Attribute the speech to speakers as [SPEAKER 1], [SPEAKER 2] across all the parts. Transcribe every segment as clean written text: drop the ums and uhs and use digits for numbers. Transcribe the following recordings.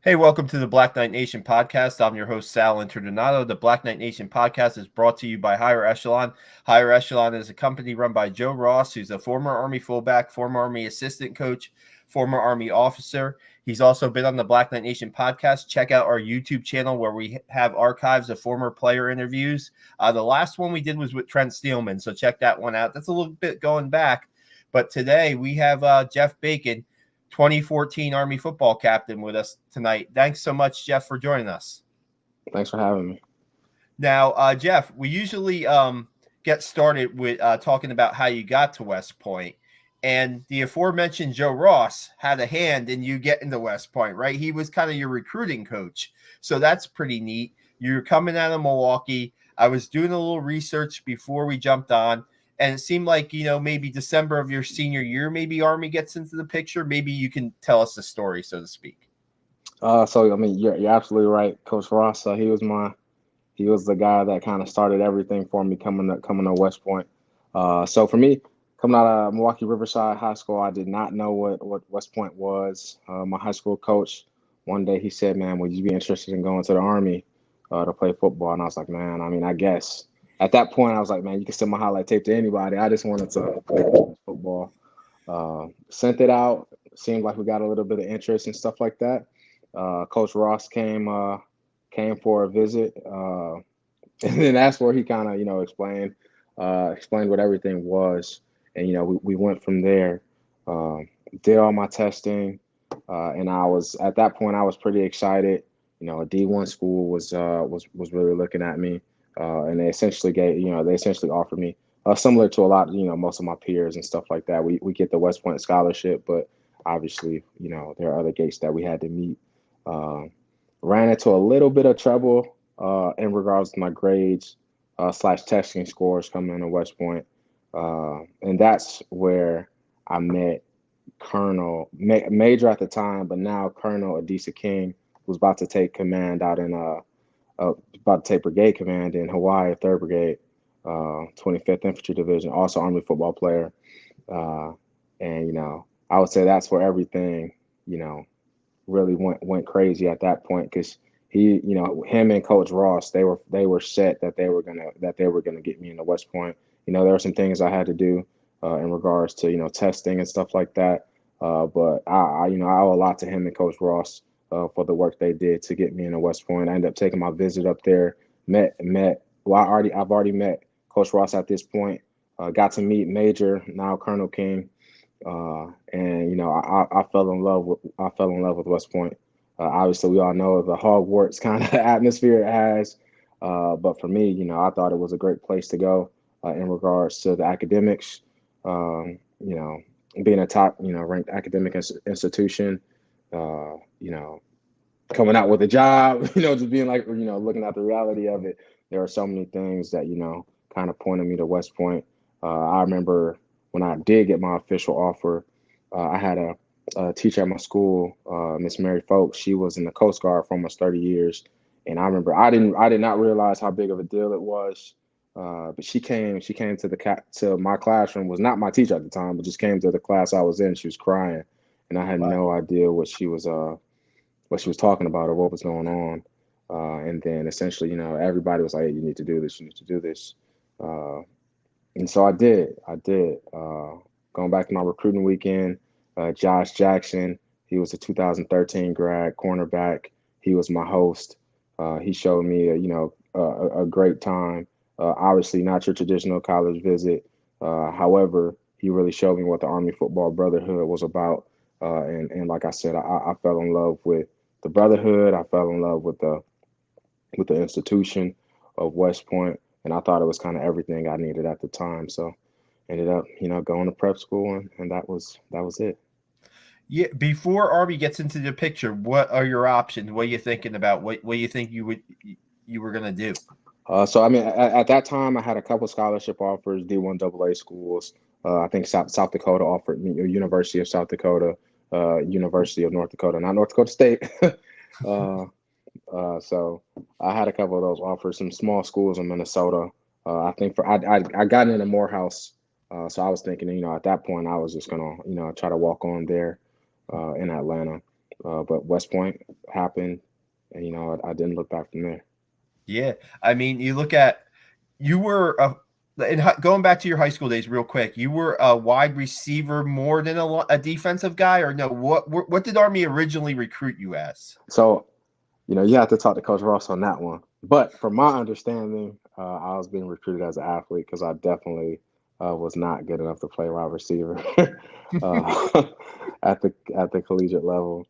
[SPEAKER 1] Hey, welcome to the Black Knight Nation podcast. I'm your host, Sal Interdonato. The Black Knight Nation podcast is brought to you by Higher Echelon. Higher Echelon is a company run by Joe Ross, who's a former Army fullback, former Army assistant coach, former Army officer. He's also been on the Black Knight Nation podcast. Check out our YouTube channel where we have archives of former player interviews. The last one we did was with Trent Steelman, so check that one out. That's a little bit going back. But today we have Geoff Bacon, 2014 Army football captain, with us tonight. Thanks so much, Geoff, for joining us.
[SPEAKER 2] Thanks for having me.
[SPEAKER 1] Now, Geoff, we usually get started with talking about how you got to West Point. And the aforementioned Joe Ross had a hand in you getting to West Point, right? He was kind of your recruiting coach. So that's pretty neat. You're coming out of Milwaukee. I was doing a little research before we jumped on, and it seemed like, maybe December of your senior year, maybe Army gets into the picture. Maybe you can tell us the story, so to speak.
[SPEAKER 2] You're absolutely right, Coach Ross. He was the guy that kind of started everything for me coming to West Point. So for me, coming out of Milwaukee Riverside High School, I did not know what West Point was. My high school coach, one day he said, "Man, would you be interested in going to the Army to play football?" And I was like, "Man, I guess." At that point, I was like, "Man, you can send my highlight tape to anybody. I just wanted to play football." Sent it out. Seemed like we got a little bit of interest and stuff like that. Coach Ross came for a visit, and then that's where he kind of explained what everything was, and we went from there. Did all my testing, and I was at that point I was pretty excited. A D1 school was really looking at me, and they essentially offered me similar to a lot most of my peers and stuff like that. We get the West Point scholarship, but obviously there are other gates that we had to meet. Ran into a little bit of trouble in regards to my grades slash testing scores coming into West Point. And that's where I met Major at the time, but now Colonel Adisa King, who's about to take command out in about to take brigade command in Hawaii, 3rd Brigade, 25th Infantry Division, also Army football player. And I would say that's where everything, really went crazy at that point, because him and Coach Ross, they were set that they were gonna get me into West Point. There were some things I had to do in regards to testing and stuff like that. But I owe a lot to him and Coach Ross for the work they did to get me into West Point. I ended up taking my visit up there. I've already met Coach Ross at this point. Got to meet Major, now Colonel King. And I fell in love with West Point. Obviously, we all know the Hogwarts kind of atmosphere it has, but for me, I thought it was a great place to go in regards to the academics. Being a top ranked academic institution, coming out with a job, just being like looking at the reality of it. There are so many things that kind of pointed me to West Point. I remember when I did get my official offer, I had a teacher at my school, Miss Mary Folks. She was in the Coast Guard for almost 30 years, and I remember I did not realize how big of a deal it was. But she came to my classroom. Was not my teacher at the time, but just came to the class I was in. She was crying, and I had no idea what she was talking about or what was going on. And then essentially, everybody was like, "Hey, you need to do this. You need to do this." And so I did. Going back to my recruiting weekend, Josh Jackson, he was a 2013 grad cornerback. He was my host. He showed me, a great time. Obviously, not your traditional college visit. However, he really showed me what the Army Football Brotherhood was about. And like I said, I fell in love with the brotherhood. I fell in love with the institution of West Point, and I thought it was kind of everything I needed at the time. So ended up, going to prep school, and that was it.
[SPEAKER 1] Yeah, before Army gets into the picture, what are your options? What are you thinking about? What you think you were gonna do?
[SPEAKER 2] So at that time, I had a couple scholarship offers, D1 AA schools. I think South Dakota offered me, University of South Dakota, University of North Dakota, not North Dakota State. So I had a couple of those offers, some small schools in Minnesota. I think I got into Morehouse, so I was thinking, at that point I was just gonna, try to walk on there in Atlanta. But West Point, happened, and I didn't look back from there.
[SPEAKER 1] Yeah, I mean, you look at you were going back to your high school days real quick. You were a wide receiver more than a defensive guy, or no? What did Army originally recruit you as?
[SPEAKER 2] So, you have to talk to Coach Ross on that one. But from my understanding, I was being recruited as an athlete because I definitely was not good enough to play wide receiver uh, at the collegiate level.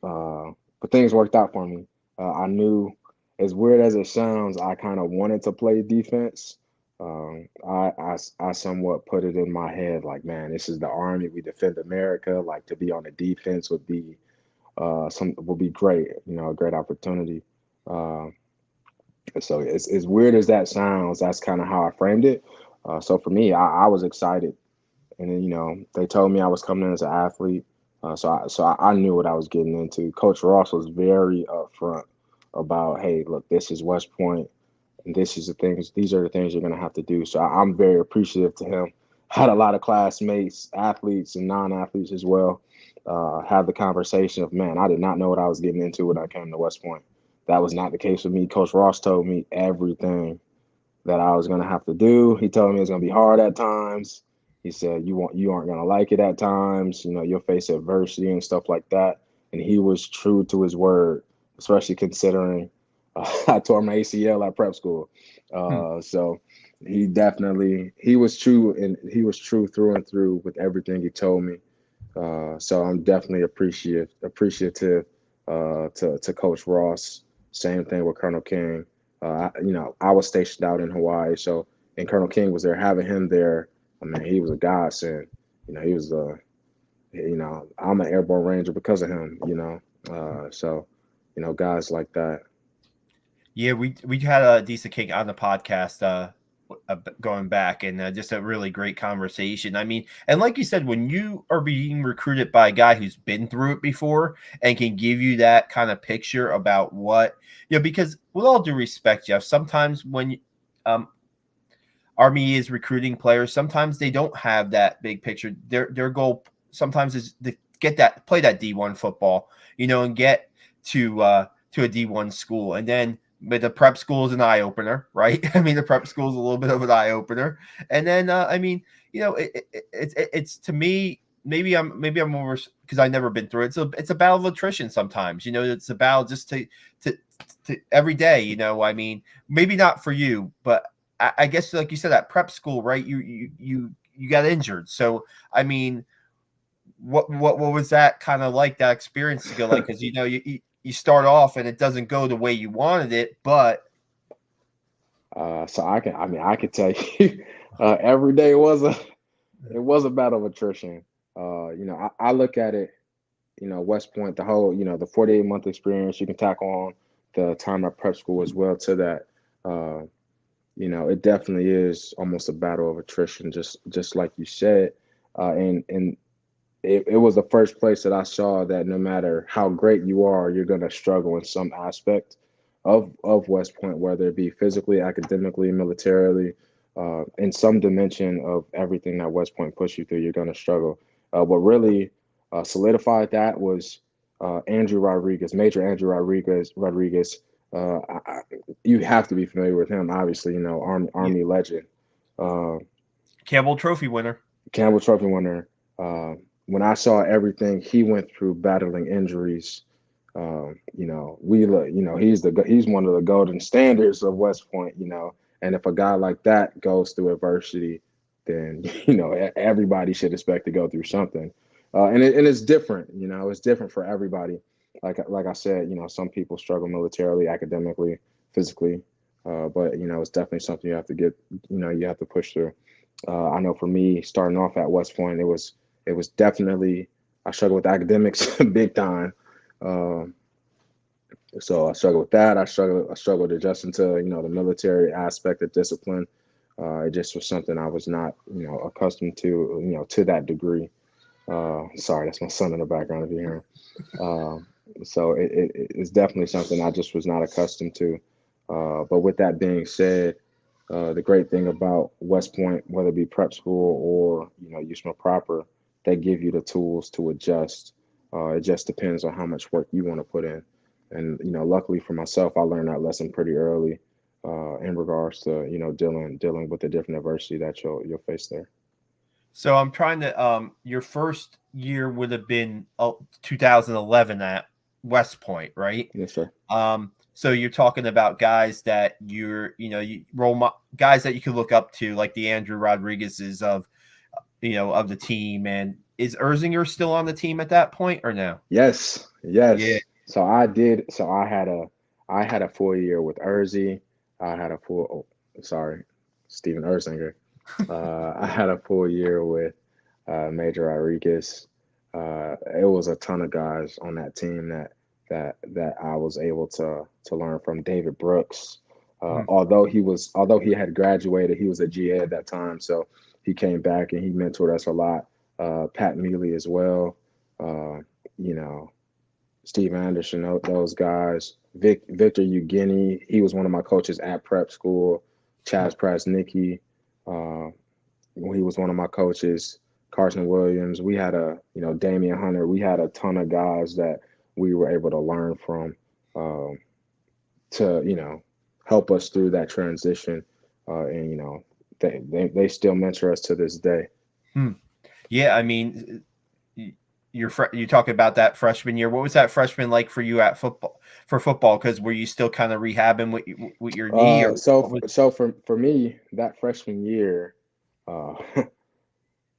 [SPEAKER 2] But things worked out for me. I knew, as weird as it sounds, I kind of wanted to play defense. I somewhat put it in my head like, man, this is the Army. We defend America. Like, to be on the defense would be great. A great opportunity. Uh, so as weird as that sounds, that's kind of how I framed it. So for me, I was excited, and then they told me I was coming in as an athlete. So I knew what I was getting into. Coach Ross was very upfront about, hey, look, this is West Point, and these are the things you're gonna have to do. So I'm very appreciative to him. Had a lot of classmates, athletes and non-athletes as well, have the conversation of, man, I did not know what I was getting into when I came to West Point. That was not the case with me. Coach Ross told me everything that I was gonna have to do. He told me it's gonna be hard at times. He said you aren't gonna like it at times. You'll face adversity and stuff like that. And he was true to his word, especially considering I tore my ACL at prep school.
[SPEAKER 1] Hmm.
[SPEAKER 2] So he was true, and he was true through and through with everything he told me. So I'm definitely appreciative to Coach Ross. Same thing with Colonel King. I was stationed out in Hawaii, so and Colonel King was there. Having him there, I mean, he was a godsend. He was I'm an airborne ranger because of him. So guys like that.
[SPEAKER 1] Yeah, we had a decent King on the podcast going back, and just a really great conversation. I mean, and like you said, when you are being recruited by a guy who's been through it before and can give you that kind of picture about what because with all due respect, Jeff, sometimes when um, Army is recruiting players, sometimes they don't have that big picture. Their goal sometimes is to play that D1 football, and get to a D1 school, and then. But the prep school is an eye opener, right? I mean, the prep school is a little bit of an eye opener, and then I mean, it's to me maybe I'm over because I've never been through it. So it's a battle of attrition sometimes. It's a battle just to every day. I mean, maybe not for you, but I guess like you said, at prep school, right? You got injured, so I mean, what was that kind of like, that experience to go like? Because you start off and it doesn't go the way you wanted it, but
[SPEAKER 2] So I could tell you, every day it was a battle of attrition. I look at it, West Point, the whole, the 48-month experience. You can tack on the time at prep school as well to that. Uh, it definitely is almost a battle of attrition, just like you said. And it was the first place that I saw that no matter how great you are, you're going to struggle in some aspect of West Point, whether it be physically, academically, militarily, in some dimension of everything that West Point puts you through, you're going to struggle. What really solidified that was Andrew Rodriguez, Major Andrew Rodriguez. You have to be familiar with him, obviously. Army legend, uh,
[SPEAKER 1] Campbell Trophy winner.
[SPEAKER 2] Campbell Trophy winner. When I saw everything he went through battling injuries, he's one of the golden standards of West Point. And if a guy like that goes through adversity, then everybody should expect to go through something. And it's different. It's different for everybody. Like I said, some people struggle militarily, academically, physically, but it's definitely something you have to you have to push through. I know for me, starting off at West Point, it was definitely, I struggled with academics big time. Um, so I struggled with that. I struggled adjusting to the military aspect of discipline. It just was something I was not accustomed to to that degree. Sorry, that's my son in the background if you hear him. So it's definitely something I just was not accustomed to. But with that being said, the great thing about West Point, whether it be prep school or USMA proper, they give you the tools to adjust. It just depends on how much work you want to put in. And luckily for myself, I learned that lesson pretty early in regards to dealing with the different adversity that you'll face there.
[SPEAKER 1] So I'm trying to your first year would have been 2011 at West Point, right?
[SPEAKER 2] Yes, sir.
[SPEAKER 1] So you're talking about guys that guys that you could look up to, like the Andrew Rodriguez's of the team. And is Erzinger still on the team at that point or no?
[SPEAKER 2] Yes,
[SPEAKER 1] Yeah.
[SPEAKER 2] yes. So I did. So I had a full year with Urzi. I had a full. Oh, sorry, Steven Erzinger. I had a full year with Major Rodriguez. It was a ton of guys on that team that I was able to learn from. David Brooks,
[SPEAKER 1] Hmm.
[SPEAKER 2] although he had graduated, he was a GA at that time, so he came back and he mentored us a lot. Pat Mealy as well. Uh, you know, Steve Anderson, those guys. Victor Eugeni, he was one of my coaches at prep school. Chaz Prasnicki, uh, he was one of my coaches. Carson Williams, we had Damian Hunter. We had a ton of guys that we were able to learn from um, to help us through that transition, and they still mentor us to this day.
[SPEAKER 1] Hmm. Yeah, I mean, you talk about that freshman year. What was that freshman like for you at football? Because were you still kind of rehabbing with your knee, or what
[SPEAKER 2] So
[SPEAKER 1] was?
[SPEAKER 2] so for me, that freshman year, uh,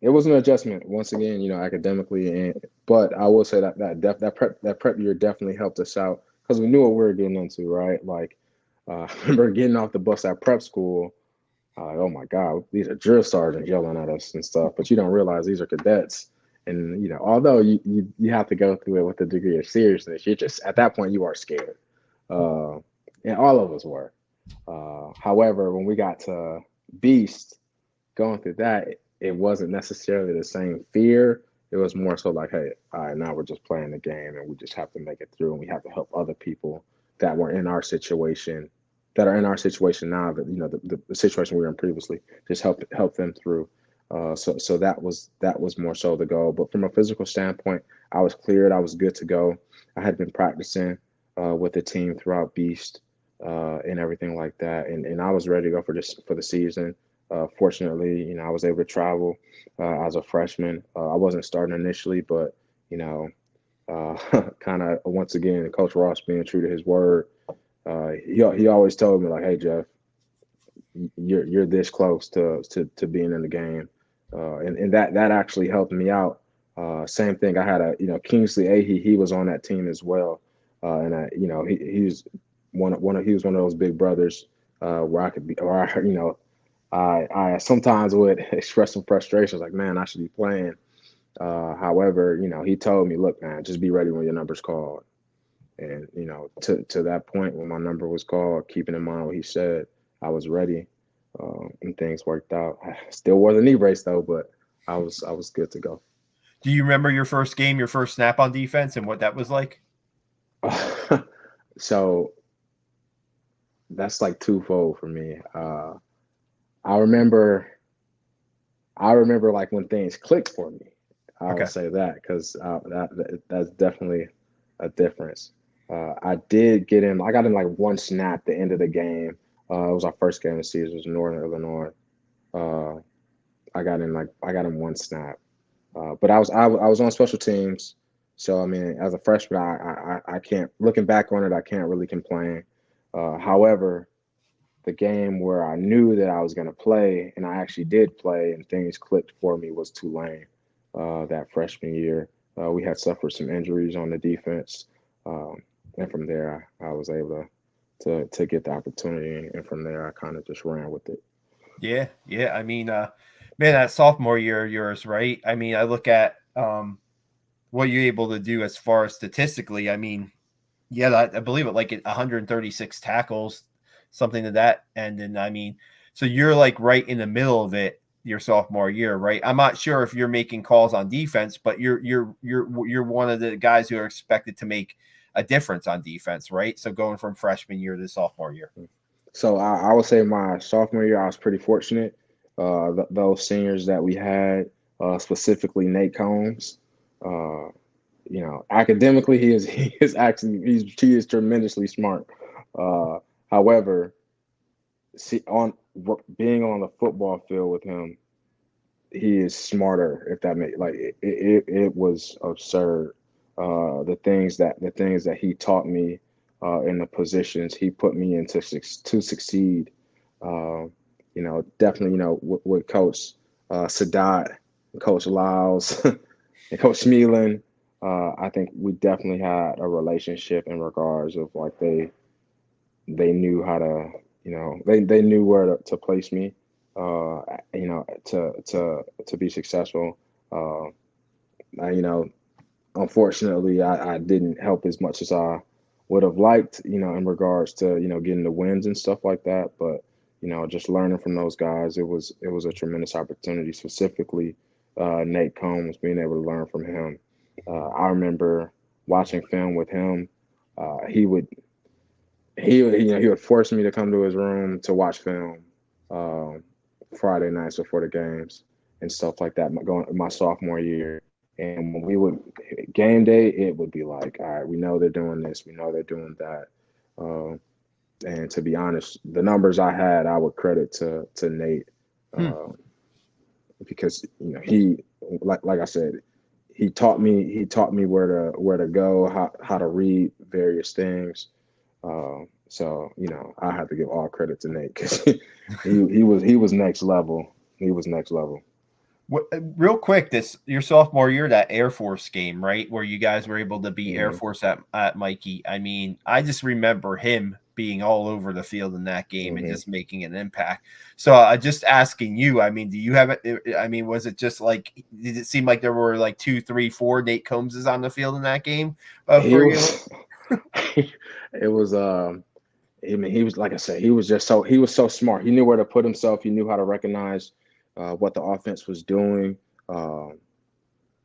[SPEAKER 2] it was an adjustment once again, academically, but I will say that prep year definitely helped us out because we knew what we were getting into, right? Like, I remember getting off the bus at prep school. Oh my God, these are drill sergeants yelling at us and stuff, but you don't realize these are cadets. And although you have to go through it with a degree of seriousness, you're just at that point you are scared, uh, and all of us were. However, when we got to Beast, going through that, it wasn't necessarily the same fear. It was more so like, hey, all right, now we're just playing the game and we just have to make it through and we have to help other people that were in our situation, that are in our situation now, that the situation we were in previously, just help them through. So that was more so the goal. But from a physical standpoint, I was cleared. I was good to go. I had been practicing with the team throughout Beast and everything like that, and I was ready to go for the season. Fortunately, I was able to travel as a freshman. I wasn't starting initially, but you know, kind of once again, Coach Ross being true to his word, he always told me like, "Hey Jeff, you're this close to being in the game," and that actually helped me out. Same thing. I had Kingsley Ahe. He was on that team as well, and he's he was one of those big brothers where I could be, or I sometimes would express some frustrations like, man, I should be playing. However, he told me, look, man, just be ready when your number's called. And, to that point, when my number was called, keeping in mind what he said, I was ready, and things worked out. I still wore the knee brace though, but I was good to go.
[SPEAKER 1] Do you remember your first game, your first snap on defense, and what that was like?
[SPEAKER 2] So that's like twofold for me. I remember I remember like when things clicked for me. I will
[SPEAKER 1] Okay.
[SPEAKER 2] say that because that's definitely a difference. I did get in. I got in like one snap the end of the game. It was our first game of the season. It was Northern Illinois. Uh, I got in one snap, but I was on special teams. So I mean, as a freshman, I can't. Looking back on it, I can't really complain. However, the game where I knew that I was going to play and I actually did play and things clicked for me was Tulane that freshman year. We had suffered some injuries on the defense. Um, and from there, I was able to get the opportunity. And from there, I kind of just ran with it.
[SPEAKER 1] Yeah, yeah. I mean, man, that sophomore year of yours, right? I mean, I look at what you're able to do as far as statistically. I mean, yeah, I believe it, like 136 tackles, something to that. And then, I mean, so you're like right in the middle of it your sophomore year, right? I'm not sure if you're making calls on defense, but you're one of the guys who are expected to make a difference on defense, right? So going from freshman year to sophomore year.
[SPEAKER 2] So I would say my sophomore year, I was pretty fortunate. Those seniors that we had, specifically Nate Combs, uh, academically he is tremendously smart. However, being on the football field with him, he is smarter. If that makes like it was absurd. The things that he taught me, in the positions he put me in to succeed. Uh, definitely, with Coach Sadat, Coach Lyles, and Coach Smeelan. I think we definitely had a relationship in regards of like they knew how to, they knew where to place me, to be successful. Uh, I, unfortunately, I didn't help as much as I would have liked, in regards to, getting the wins and stuff like that. But, just learning from those guys, it was a tremendous opportunity, specifically Nate Combs, being able to learn from him. I remember watching film with him. He would force me to come to his room to watch film, um, Friday nights before the games and stuff like that. Going my sophomore year, and when we would game day, it would be like, all right, we know they're doing this, we know they're doing that. Um, and to be honest, the numbers I had, I would credit to Nate,
[SPEAKER 1] Hmm.
[SPEAKER 2] uh, because he, like I said, he taught me where to go, how to read various things. So I have to give all credit to Nate because he was next level. He was next level.
[SPEAKER 1] Real quick, this your sophomore year, that Air Force game, right, where you guys were able to beat Air
[SPEAKER 2] Hmm.
[SPEAKER 1] Force at Mikey. I mean, I just remember him being all over the field in that game and
[SPEAKER 2] Hmm.
[SPEAKER 1] just making an impact. So I just asking you, I mean, do you have it? I mean, was it just like, did it seem like there were like 2, 3, 4 Nate Combses on the field in that game
[SPEAKER 2] He
[SPEAKER 1] for you?
[SPEAKER 2] was. It was. I mean, he was, like I said, he was so smart. He knew where to put himself. He knew how to recognize what the offense was doing. Um,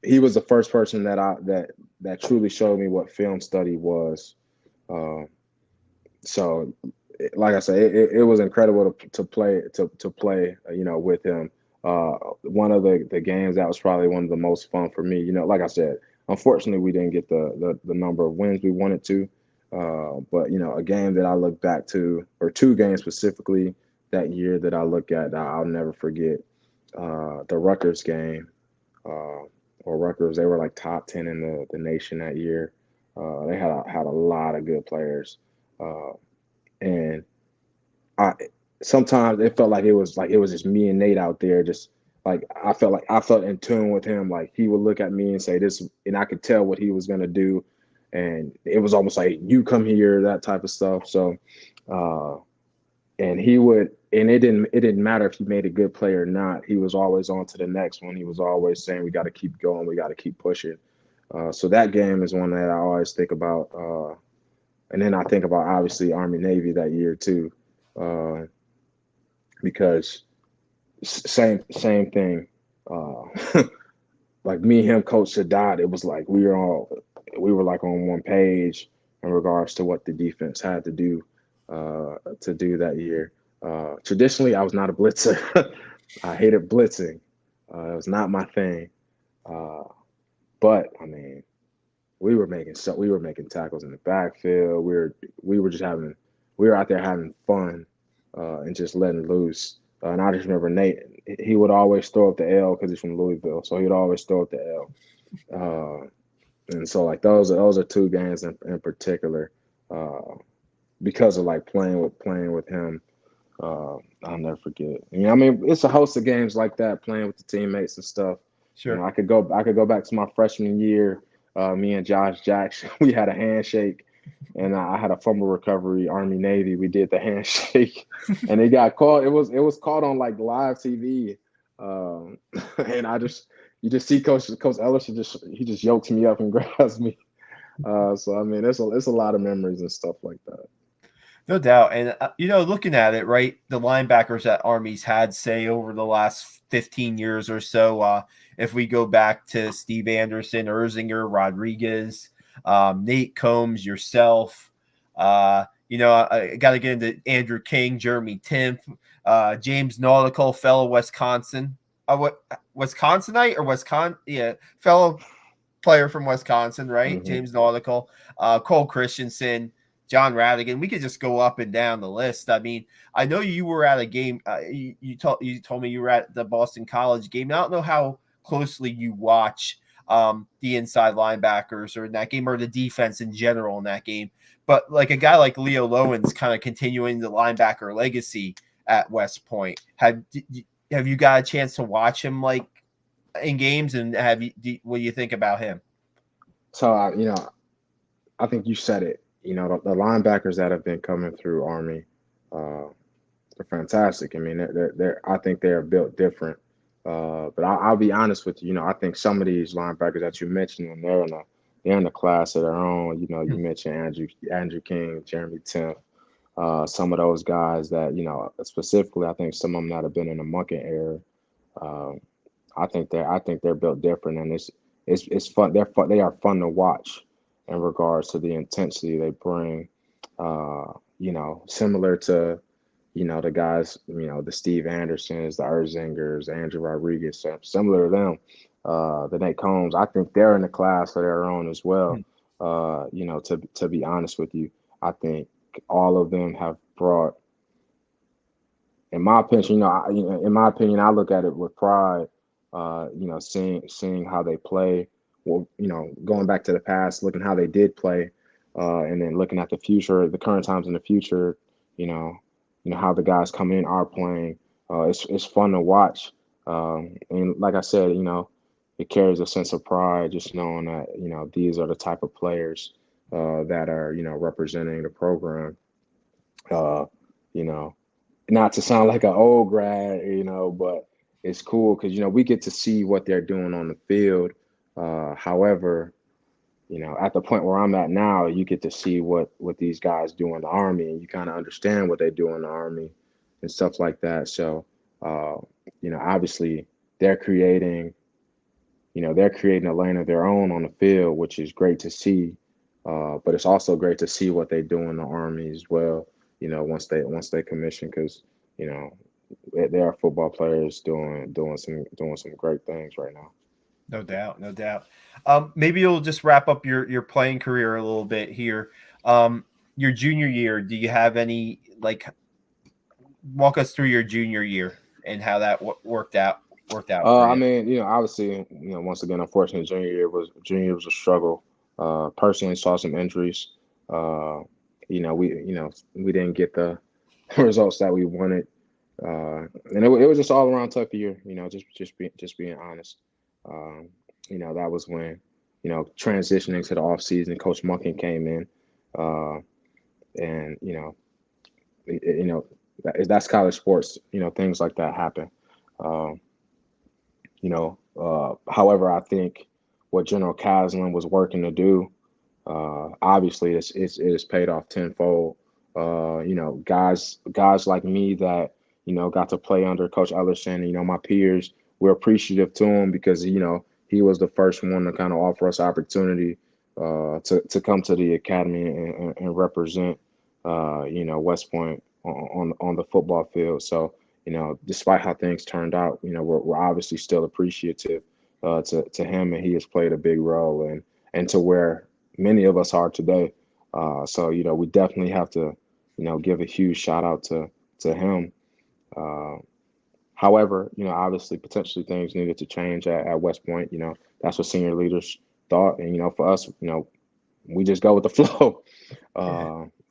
[SPEAKER 2] he was the first person that truly showed me what film study was. Uh, so, like I said, it was incredible to play with him. One of the games that was probably one of the most fun for me. Like I said, unfortunately we didn't get the number of wins we wanted to. But a game that I look back to, or two games specifically that year that I look at that I'll never forget. The Rutgers game, uh, or Rutgers, they were like top 10 in the nation that year. They had a lot of good players. Uh, and I sometimes it felt like it was just me and Nate out there. Just like I felt in tune with him. Like he would look at me and say this, and I could tell what he was gonna do, and it was almost like you come here, that type of stuff. So, uh, and he would, and it didn't matter if he made a good play or not. He was always on to the next one. He was always saying we got to keep going, we got to keep pushing. So that game is one that I always think about. And then I think about obviously Army Navy that year too, uh, because same thing. Uh, like me, him, Coach Sadat, it was like we were like on one page in regards to what the defense had to do that year. Traditionally, I was not a blitzer. I hated blitzing. It was not my thing. Uh, but I mean, we were making tackles in the backfield. We were just having we were out there having fun, and just letting loose. And I just remember Nate. He would always throw up the L because he's from Louisville, so he'd always throw up the L. And so like those are two games in particular, uh, because of like playing with him. I'll never forget. I mean, it's a host of games like that, playing with the teammates and stuff.
[SPEAKER 1] Sure.
[SPEAKER 2] I could go back to my freshman year. Me and Josh Jackson, we had a handshake, and I had a fumble recovery. Army Navy, we did the handshake, and it got caught. It was caught on like live TV, um, and you just see Coach Ellis, he just yokes me up and grabs me. So I mean, it's a lot of memories and stuff like that.
[SPEAKER 1] No doubt. And, looking at it, right, the linebackers that Army's had, say, over the last 15 years or so, if we go back to Steve Anderson, Erzinger, Rodriguez, Nate Combs, yourself, I got to get into Andrew King, Jeremy Timp, James Nautical, fellow Wisconsin. What Wisconsinite or Wisconsin? Yeah, fellow player from Wisconsin, right?
[SPEAKER 2] Mm-hmm.
[SPEAKER 1] James Nautical, Cole Christensen, John Radigan. We could just go up and down the list. I mean, I know you were at a game. You told me you were at the Boston College game. I don't know how closely you watch the inside linebackers or in that game or the defense in general in that game. But like a guy like Leo Lowen's kind of continuing the linebacker legacy at West Point. Have you got a chance to watch him like in games, and what do you think about him?
[SPEAKER 2] So I think you said it. The linebackers that have been coming through Army, they're fantastic. I mean, they're I think they are built different. But I'll be honest with you. I think some of these linebackers that you mentioned, and they're in the class of their own. You mentioned Andrew King, Jeremy Temp, some of those guys that specifically. I think some of them that have been in the Monken era. Um, I think they're built different, and it's fun. They are fun to watch in regards to the intensity they bring. Similar to the guys, the Steve Andersons, the Erzingers, Andrew Rodriguez, similar to them. The Nate Combs, I think they're in the class of their own as well. To be honest with you, I think all of them have brought, in my opinion, I look at it with pride. Seeing how they play. Well, going back to the past, looking how they did play, and then looking at the future, the current times in the future. You know, how the guys come in are playing. It's fun to watch. And like I said, it carries a sense of pride just knowing that these are the type of players that are representing the program. Uh, you know, Not to sound like an old grad, but it's cool because we get to see what they're doing on the field. However, at the point where I'm at now, you get to see what these guys do in the Army, and you kind of understand what they do in the Army and stuff like that. So, uh, obviously, they're creating, they're creating a lane of their own on the field, which is great to see. But it's also great to see what they do in the Army as well. Once they commission, because you know there are football players doing some great things right now.
[SPEAKER 1] No doubt, no doubt. Maybe you'll just wrap up your playing career a little bit here. Your junior year, do you have any like walk us through your junior year and how that worked out for
[SPEAKER 2] I
[SPEAKER 1] you?
[SPEAKER 2] mean, obviously, once again, unfortunately, junior year was a struggle. Personally, saw some injuries. Uh, we didn't get the results that we wanted, and it was just all around tough year. Just being honest. Um, that was when transitioning to the off season. Coach Monken came in, uh, and that's college sports. Things like that happen. Um, However, I think what General Caslin was working to do, obviously, it has paid off tenfold. Guys like me that got to play under Coach Ellerson. My peers, we're appreciative to him because he was the first one to kind of offer us opportunity to come to the academy and represent West Point on the football field. So despite how things turned out, we're obviously still appreciative to him, and he has played a big role and to where many of us are today. So we definitely have to give a huge shout out to him. Uh, However, obviously potentially things needed to change at West Point. That's what senior leaders thought, and for us, we just go with the flow.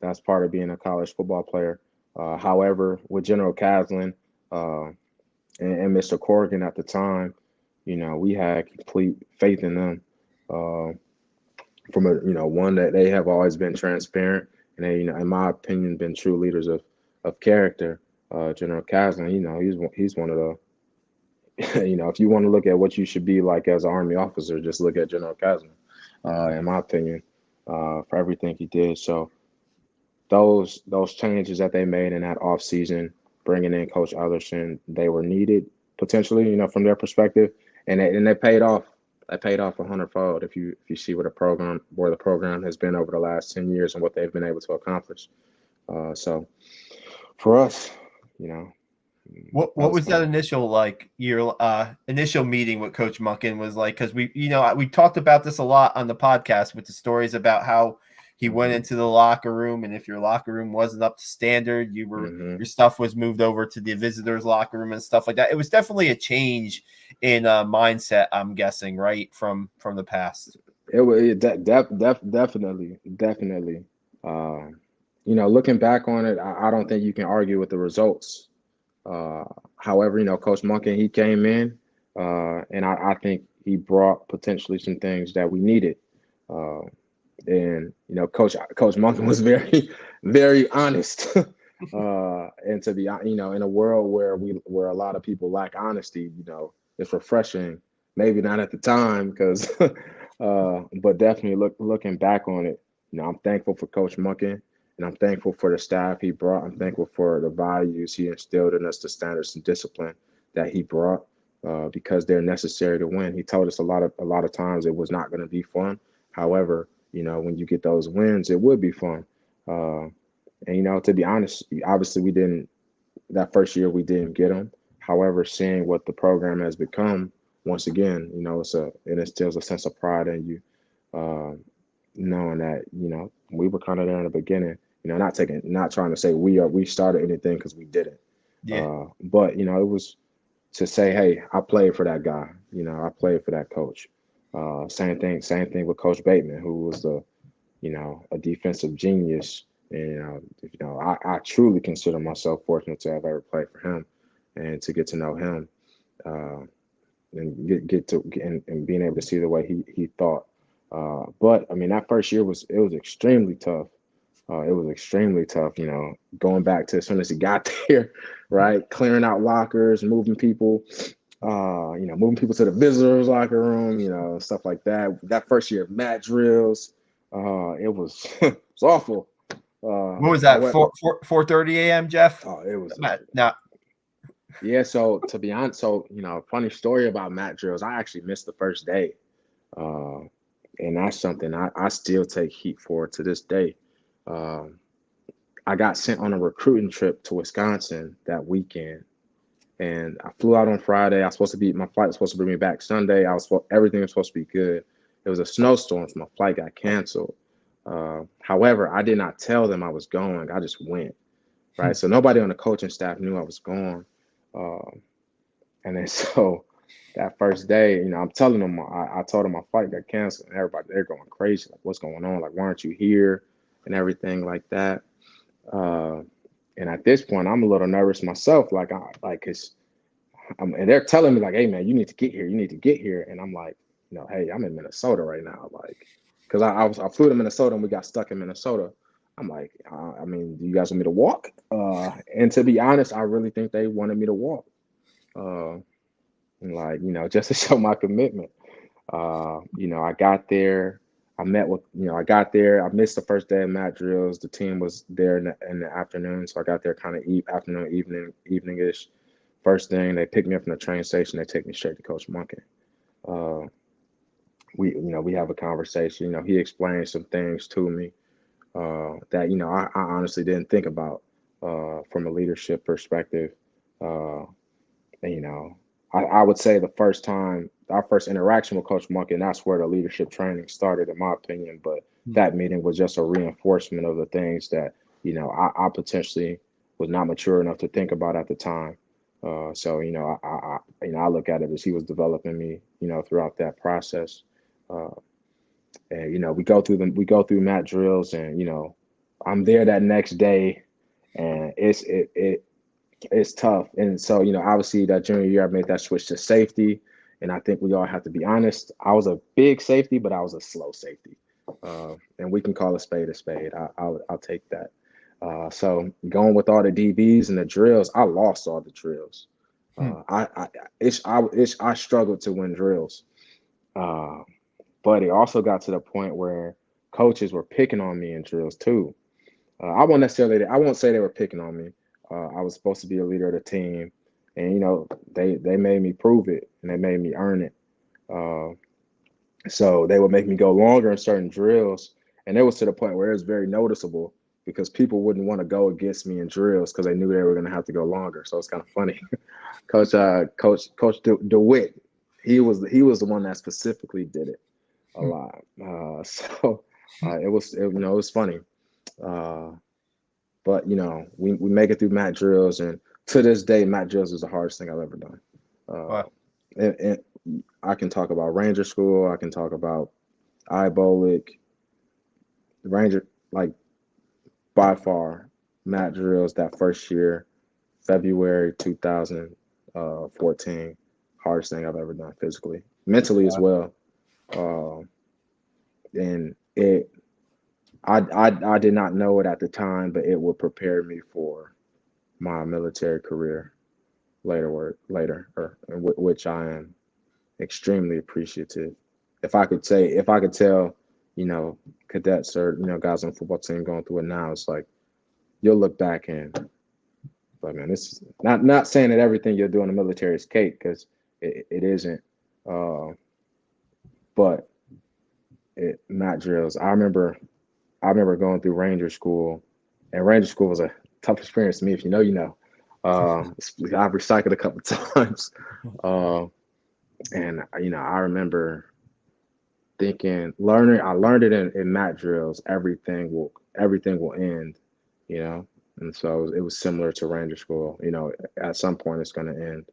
[SPEAKER 2] That's part of being a college football player. However, with General Caslin uh, and Mr. Corrigan at the time, we had complete faith in them. Uh, from one that they have always been transparent, and they, in my opinion, been true leaders of character. General Caslin, he's one of the if you want to look at what you should be like as an Army officer, just look at General Caslin, in my opinion, for everything he did. So those changes that they made in that off season, bringing in Coach Ellerson, they were needed potentially, from their perspective, and they paid off. They paid off 100-fold if you see where the program has been over the last 10 years and what they've been able to accomplish. So for us, you know,
[SPEAKER 1] What
[SPEAKER 2] was
[SPEAKER 1] was that
[SPEAKER 2] fun.
[SPEAKER 1] initial like your initial meeting with Coach Munkin was like? Because we talked about this a lot on the podcast with the stories about how he went
[SPEAKER 2] Mm-hmm.
[SPEAKER 1] into the locker room, and if your locker room wasn't up to standard,
[SPEAKER 2] Mm-hmm.
[SPEAKER 1] your stuff was moved over to the visitors' locker room and stuff like that. It was definitely a change in mindset, I'm guessing, right from the past.
[SPEAKER 2] It was definitely. Uh, looking back on it, I don't think you can argue with the results. Uh, However, Coach Monken, he came in, and I think he brought potentially some things that we needed. Uh, and Coach Monken was very, very honest. And to be, in a world where a lot of people lack honesty, it's refreshing. Maybe not at the time, because, but definitely looking back on it, I'm thankful for Coach Monken. And I'm thankful for the staff he brought. I'm thankful for the values he instilled in us, the standards and discipline that he brought, because they're necessary to win. He told us a lot of times it was not going to be fun. However, when you get those wins, it would be fun. Uh, and to be honest, obviously we didn't that first year we didn't get them. However, seeing what the program has become, once again, it instills a sense of pride in you, uh, knowing that we were kind of there in the beginning. Not trying to say we started anything, because we didn't.
[SPEAKER 1] Yeah.
[SPEAKER 2] But it was to say, hey, I played for that guy. I played for that coach. Same thing with Coach Bateman, who was a defensive genius. And I truly consider myself fortunate to have ever played for him, and to get to know him, uh, and and being able to see the way he thought. But I mean, that first year was extremely tough. It was extremely tough, going back to as soon as he got there, right? Clearing out lockers, moving people to the visitors' locker room, stuff like that. That first year of mat drills, it was it was awful.
[SPEAKER 1] What was that?
[SPEAKER 2] However,
[SPEAKER 1] 4:30 a.m. Jeff?
[SPEAKER 2] oh, it was
[SPEAKER 1] Now,
[SPEAKER 2] yeah. So to be honest, funny story about mat drills. I actually missed the first day, uh, and that's something I still take heat for to this day. Um, I got sent on a recruiting trip to Wisconsin that weekend, and I flew out on Friday. My flight was supposed to bring me back Sunday. Everything was supposed to be good. It was a snowstorm, so my flight got canceled. However, I did not tell them I was going. I just went, right? So nobody on the coaching staff knew I was going. Um, and then so that first day, I'm telling them, I told them my flight got canceled, and everybody, they're going crazy. Like, what's going on? Like, why aren't you here? And everything like that. Uh, and at this point, I'm a little nervous myself. And they're telling me like, "Hey, man, you need to get here. You need to get here." And I'm like, hey, I'm in Minnesota right now, like, because I flew to Minnesota and we got stuck in Minnesota. I'm like, I mean, do you guys want me to walk? And to be honest, I really think they wanted me to walk, uh, and like, just to show my commitment. I got there. I got there. I missed the first day of mat drills. The team was there in the afternoon, so I got there kind of afternoon, evening-ish. First thing, they pick me up from the train station. They take me straight to Coach Monken. Uh, we have a conversation. He explains some things to me, that I honestly didn't think about, from a leadership perspective. Uh, and, I would say our first interaction with Coach Monken, that's where the leadership training started, in my opinion. But that meeting was just a reinforcement of the things that I potentially was not mature enough to think about at the time. So I look at it as he was developing me, throughout that process. Uh, and we go through mat drills, and I'm there that next day, and it's tough. And so obviously that junior year I made that switch to safety, and I think we all have to be honest. I was a big safety, but I was a slow safety, and we can call a spade a spade. I'll take that. So going with all the DBs and the drills, I lost all the drills. I struggled to win drills, uh, but it also got to the point where coaches were picking on me in drills too. I won't say they were picking on me. I was supposed to be a leader of the team, and they made me prove it, and they made me earn it. Uh, so they would make me go longer in certain drills, and it was to the point where it was very noticeable. because people wouldn't want to go against me in drills because they knew they were going to have to go longer. So it's kind of funny. Coach DeWitt, he was the one that specifically did it a lot. It was funny. Uh, but we make it through mat drills, and to this day, mat drills is the hardest thing I've ever done.
[SPEAKER 1] Wow.
[SPEAKER 2] And I can talk about Ranger School. I can talk about IBOLIC, Ranger, like by far, mat drills that first year, February 2014, hardest thing I've ever done physically, mentally as well. Uh, and I did not know it at the time, but it would prepare me for my military career later, which I am extremely appreciative. If I could tell, cadets or guys on the football team going through it now, it's like you'll look back and like, man, this is not saying that everything you'll do in the military is cake, because it isn't. But mat drills. I remember going through Ranger School, and Ranger School was a tough experience to me. If you know, you know. I've recycled a couple times, and I remember I learned it in mat drills. Everything will end, and so it was similar to Ranger School. At some point it's going to end.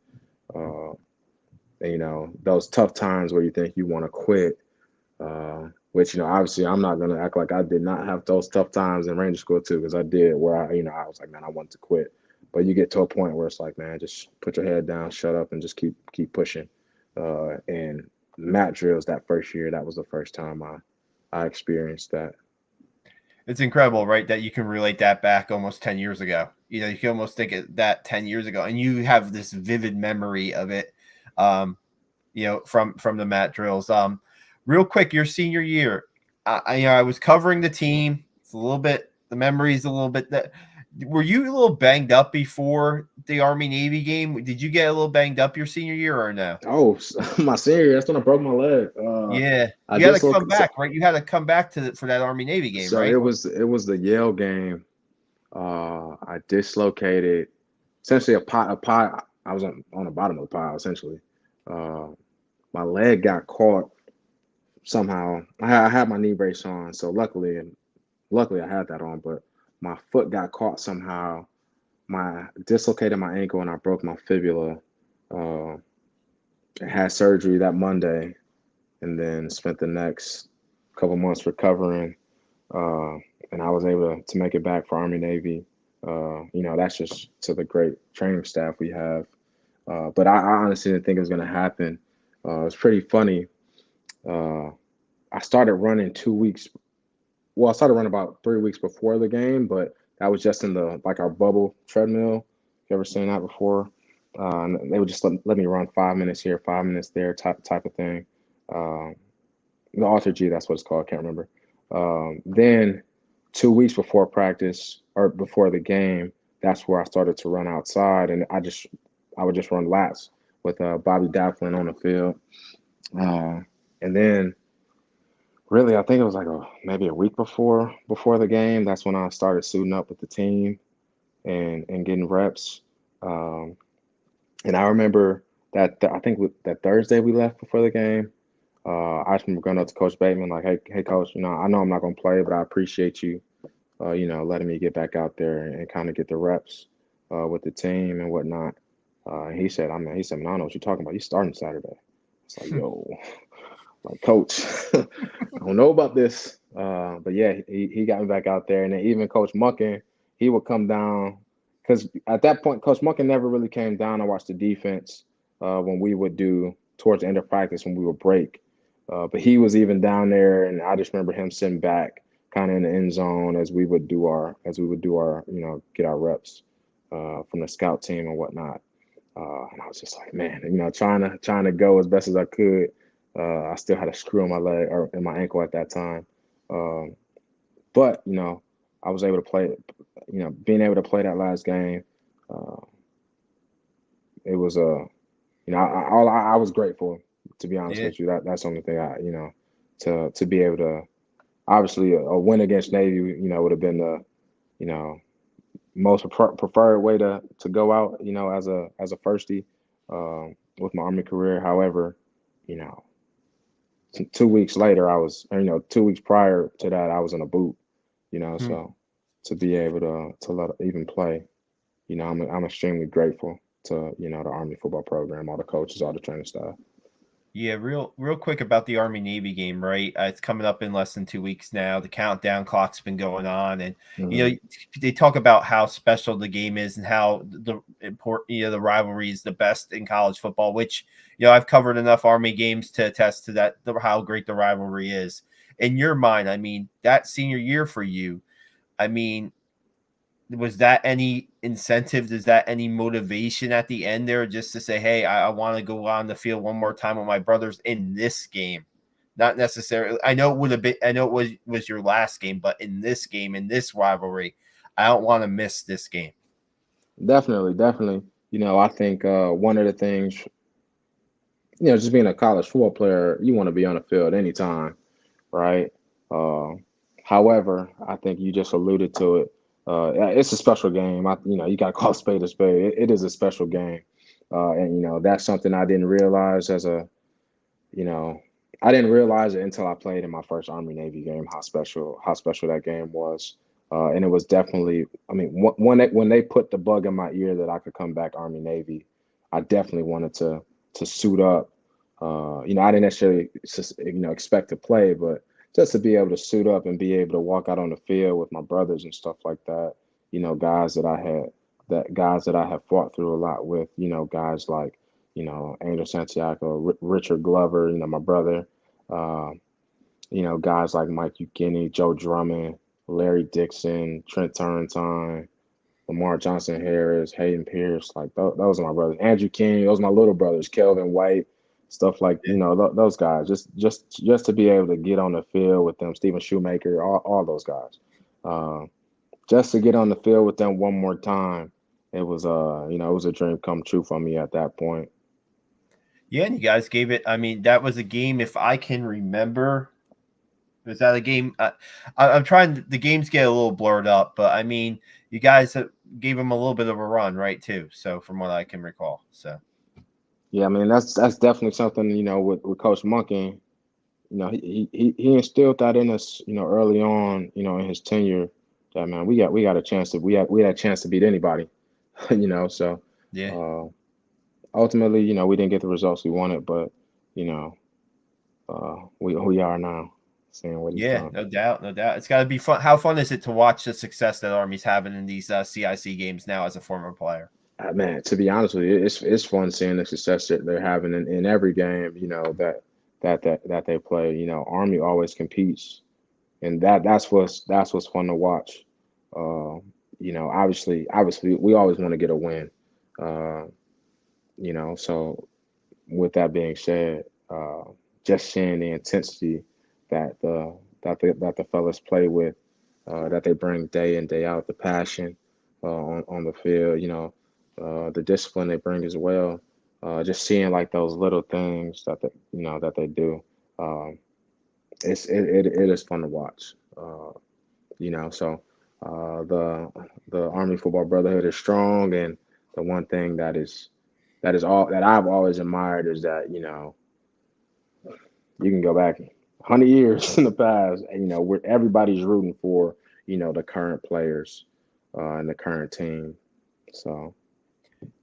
[SPEAKER 2] Those tough times where you think you want to quit, which obviously I'm not going to act like I did not have those tough times in Ranger School too, because I did, where I was like, man, I wanted to quit. But you get to a point where it's like, man, just put your head down, shut up, and just keep pushing. And mat drills that first year, that was the first time I experienced that.
[SPEAKER 1] It's incredible, right? That you can relate that back almost 10 years ago. You can almost think of that 10 years ago, and you have this vivid memory of it, from the mat drills. Real quick, your senior year, I was covering the team. It's a little bit, the memories a little bit that. Were you a little banged up before the Army-Navy game? Did you get a little banged up your senior year or no?
[SPEAKER 2] Oh, my senior year, that's when I broke my leg.
[SPEAKER 1] Yeah, you had to come back, right? You had to come back for that Army-Navy game,
[SPEAKER 2] so
[SPEAKER 1] right?
[SPEAKER 2] it was the Yale game. I dislocated essentially a pie. I was on the bottom of the pile essentially. My leg got caught somehow. I had my knee brace on, so luckily I had that on, but my foot got caught somehow. Dislocated my ankle and I broke my fibula. I had surgery that Monday, and then spent the next couple months recovering. And I was able to make it back for Army Navy. That's just to the great training staff we have. But I honestly didn't think it was going to happen. It's pretty funny. I started running 2 weeks. Well, I started running about 3 weeks before the game, but that was just in our bubble treadmill. You ever seen that before? And they would just let me run 5 minutes here, 5 minutes there, type of thing. The Alter G, that's what it's called. I can't remember. Then 2 weeks before practice or before the game, that's where I started to run outside, and I would just run laps with Bobby Dafflin on the field, and then. Really, I think it was like maybe a week before the game. That's when I started suiting up with the team and getting reps. And I remember that I think that Thursday we left before the game. I just remember going up to Coach Bateman like, hey, Coach, I know I'm not going to play, but I appreciate you, letting me get back out there and kind of get the reps with the team and whatnot. And he said, man, I don't know what you're talking about. You starting Saturday. It's like, yo. Like, Coach, I don't know about this. But yeah, he got me back out there. And then even Coach Muckin, he would come down. Because at that point, Coach Muckin never really came down and watched the defense when we would do towards the end of practice when we would break. But he was even down there, and I just remember him sitting back kind of in the end zone as we would do our get our reps from the scout team and whatnot. And I was just like, man, trying to go as best as I could. I still had a screw in my leg or in my ankle at that time. But, I was able to play, being able to play that last game. It was, I was grateful, to be honest with you. That's the only thing to be able to, obviously a win against Navy, would have been you know, most preferred way to go out, as a firstie, with my Army career. However, you know, 2 weeks later, 2 weeks prior to that, I was in a boot.
[SPEAKER 1] Hmm.
[SPEAKER 2] So to be able to let even play, I'm extremely grateful to the Army football program, all the coaches, all the training staff.
[SPEAKER 1] Yeah, real quick about the Army Navy game, right? It's coming up in less than 2 weeks now. The countdown clock's been going on, and you
[SPEAKER 2] Hmm.
[SPEAKER 1] know they talk about how special the game is and how the important the rivalry is the best in college football. Which I've covered enough Army games to attest to that, how great the rivalry is. In your mind, I mean, that senior year for you, I mean, was that any incentive? Is that any motivation at the end there, just to say, hey, I want to go on the field one more time with my brothers in this game? Not necessarily. I know it would have been. I know it was your last game, but in this game, in this rivalry, I don't want to miss this game.
[SPEAKER 2] Definitely, definitely. I think one of the things, just being a college football player, you want to be on the field anytime, right? Uh, However, I think you just alluded to it. It's a special game. You got to call a spade a spade. It is a special game, and that's something I didn't realize you know, I didn't realize it until I played in my first Army Navy game. How special that game was, and it was definitely. I mean, when they put the bug in my ear that I could come back Army Navy, I definitely wanted to suit up. I didn't necessarily expect to play, but just to be able to suit up and be able to walk out on the field with my brothers and stuff like that. Guys that I have fought through a lot with. Guys like Angel Santiago, Richard Glover, my brother. Uh, guys like Mike Ukini, Joe Drummond, Larry Dixon, Trent Turrentine, Lamar Johnson Harris, Hayden Pierce. Like those are my brothers. Andrew King, those are my little brothers. Kelvin White, stuff like those guys. Just to be able to get on the field with them, Stephen Shoemaker, all those guys. Uh, just to get on the field with them one more time, it was a dream come true for me at that point.
[SPEAKER 1] Yeah, and you guys gave it. I mean, that was a game, if I can remember. Was that a game? I'm trying. The games get a little blurred up, but I mean, you guys gave them a little bit of a run, right? Too. So from what I can recall, so
[SPEAKER 2] Yeah, I mean that's definitely something with Coach Monken. He instilled that in us early on in his tenure. That man, we got a chance to we had a chance to beat anybody. So
[SPEAKER 1] yeah.
[SPEAKER 2] uh, ultimately we didn't get the results we wanted, but you know we are now seeing what he's
[SPEAKER 1] Yeah,
[SPEAKER 2] done.
[SPEAKER 1] no doubt, no doubt. It's got to be fun. How fun is it to watch the success that Army's having in these CIC games now as a former player?
[SPEAKER 2] Man, to be honest with you, it's fun seeing the success that they're having in every game. That they play. Army always competes, and that's what's fun to watch. Uh, obviously, we always want to get a win. Uh, so with that being said, just seeing the intensity that the fellas play with, that they bring day in day out, the passion on the field, the discipline they bring as well. Just seeing like those little things that they do. Um, it is fun to watch. So the Army Football Brotherhood is strong, and the one thing that is all that I've always admired is that you can go back 100 years in the past, and where everybody's rooting for the current players and the current team. So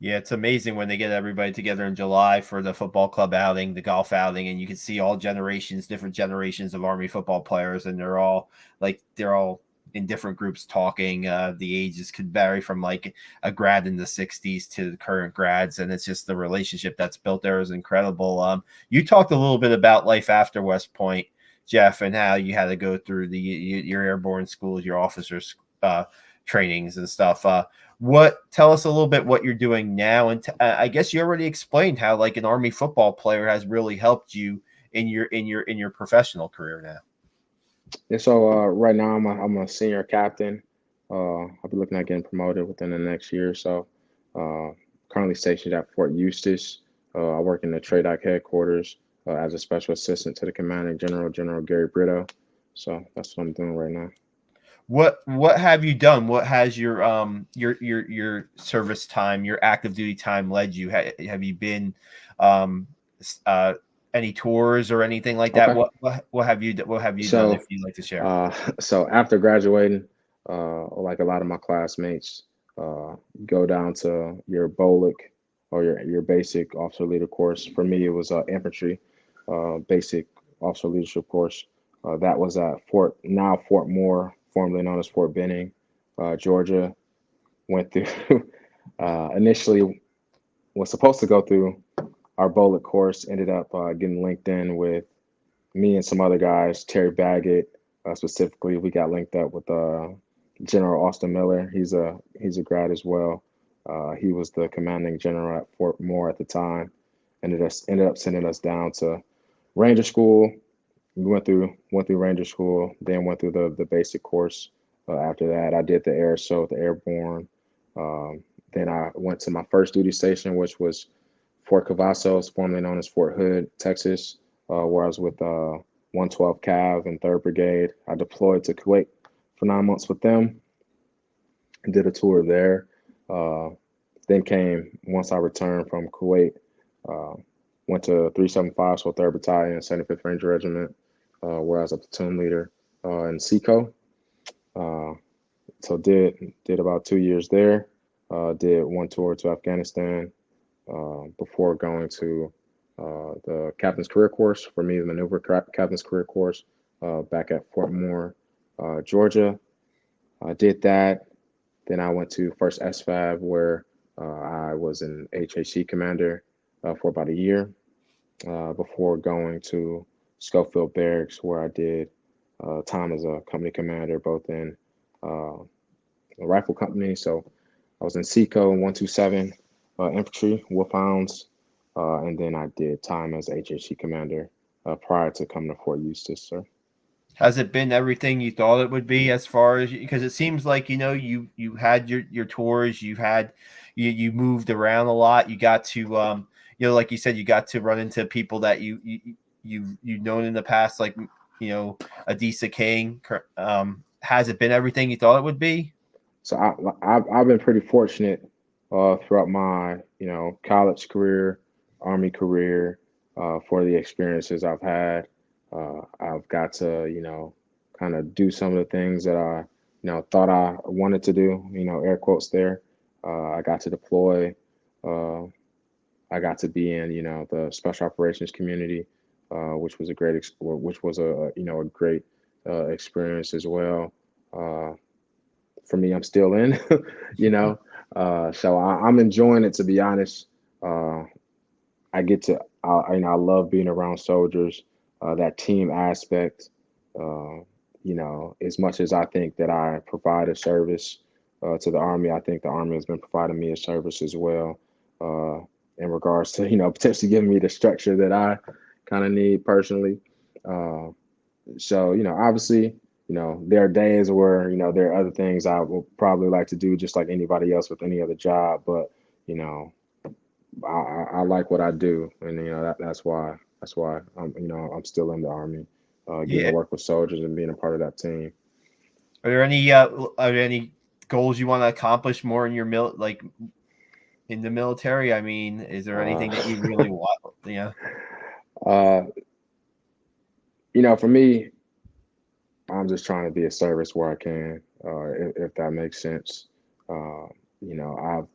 [SPEAKER 1] Yeah, it's amazing when they get everybody together in July for the football club outing, the golf outing, and you can see all generations, different generations of Army football players, and they're all in different groups talking. The ages could vary from like a grad in the '60s to the current grads, and it's just the relationship that's built there is incredible. You talked a little bit about life after West Point, Geoff, and how you had to go through your airborne schools, your officers trainings and stuff. Tell us a little bit what you're doing now, and I guess you already explained how like an Army football player has really helped you in your professional career now.
[SPEAKER 2] and so right now I'm a senior captain. I'll be looking at getting promoted within the next year or so. Uh, Currently stationed at Fort Eustis. I work in the TRADOC headquarters as a special assistant to the commanding general, General Gary Brito. So that's what I'm doing right now.
[SPEAKER 1] What have you done? What has your service time, your active duty time led you? Have you been um any tours or anything like that?
[SPEAKER 2] Okay.
[SPEAKER 1] What have what have you done if
[SPEAKER 2] So,
[SPEAKER 1] you'd like to share?
[SPEAKER 2] uh, so after graduating, like a lot of my classmates, uh, go down to your BOLIC or your basic officer leader course. For me, it was infantry, basic officer leadership course. That was at Fort Moore, formerly known as Fort Benning, Georgia. Went through initially was supposed to go through our BOLIC course. Ended up getting linked in with me and some other guys, Terry Baggett, specifically, we got linked up with General Austin Miller. He's a grad as well. He was the commanding general at Fort Moore at the time. Ended up sending us down to Ranger School. We went through Ranger School, then went through the basic course. After that, I did the air show, the airborne. Um, then I went to my first duty station, which was Fort Cavazos, formerly known as Fort Hood, Texas, where I was with 112 Cav and 3rd Brigade. I deployed to Kuwait for 9 months with them and did a tour there. Uh, then came, once I returned from Kuwait, uh, went to 375, so 3rd Battalion, 75th Ranger Regiment, where I was a platoon leader in SECO. Uh, so did about 2 years there. Did one tour to Afghanistan, before going to the captain's career course. For me, the captain's career course back at Fort Moore, Georgia. I did that. Then I went to first SFAB where I was an HHC commander for about a year before going to Schofield Barracks where I did time as a company commander both in uh, a rifle company. So I was in SECO 127 infantry, Wolfhounds, and then I did time as HHC commander prior to coming to Fort Eustis, sir.
[SPEAKER 1] Has it been everything you thought it would be as far as because it seems like you had your tours, you moved around a lot, you got to like you said, you got to run into people that you've known in the past, like Adisa King. Has it been everything you thought it would be?
[SPEAKER 2] So I've been pretty fortunate throughout my college career, army career, for the experiences I've had. I've got to kind of do some of the things that I thought I wanted to do. Air quotes there. I got to deploy. Uh, I got to be in the special operations community, which was a which was a great experience as well. Uh, for me, I'm still in, you know. So I'm enjoying it, to be honest. Uh, I get to, I love being around soldiers. That team aspect. Uh, as much as I think that I provide a service to the Army, I think the Army has been providing me a service as well. Uh, in regards to potentially giving me the structure that I kind of need personally. Uh, so, obviously, there are days where, there are other things I will probably like to do just like anybody else with any other job. But, you know, I like what I do. And, that's why I'm still in the Army, getting to
[SPEAKER 1] Yeah.
[SPEAKER 2] work with soldiers and being a part of that team.
[SPEAKER 1] Are there any goals you want to accomplish more in your like in the military? I mean, is there
[SPEAKER 2] Uh,
[SPEAKER 1] anything that you really want? Yeah.
[SPEAKER 2] uh, for me, I'm just trying to be a service where I can, if that makes sense. Uh, you know,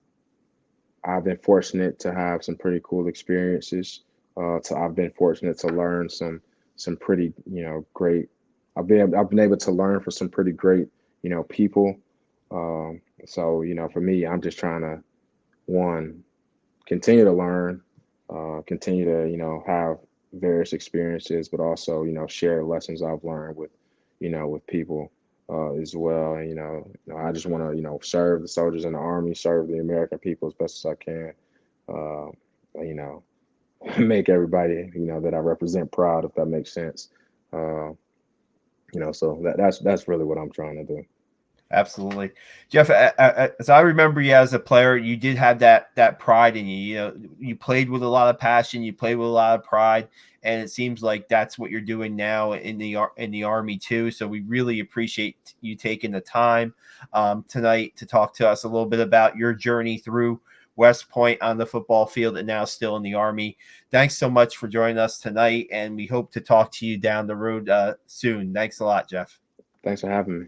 [SPEAKER 2] I've been fortunate to have some pretty cool experiences. I've been fortunate to learn some pretty great. I've been able to learn from some pretty great people. So for me, I'm just trying to one continue to learn, continue to have various experiences, but also share lessons I've learned with people as well. And I just want to serve the soldiers in the Army, serve the American people as best as I can. Uh, you know, make everybody that I represent proud, if that makes sense. Uh, so that's really what I'm trying to do.
[SPEAKER 1] Absolutely. Geoff, as I remember you as a player, you did have that pride in you. You know, you played with a lot of passion, you played with a lot of pride, and it seems like that's what you're doing now in the Army too. So we really appreciate you taking the time tonight to talk to us a little bit about your journey through West Point on the football field and now still in the Army. Thanks so much for joining us tonight, and we hope to talk to you down the road soon. Thanks a lot, Geoff.
[SPEAKER 2] Thanks for having me.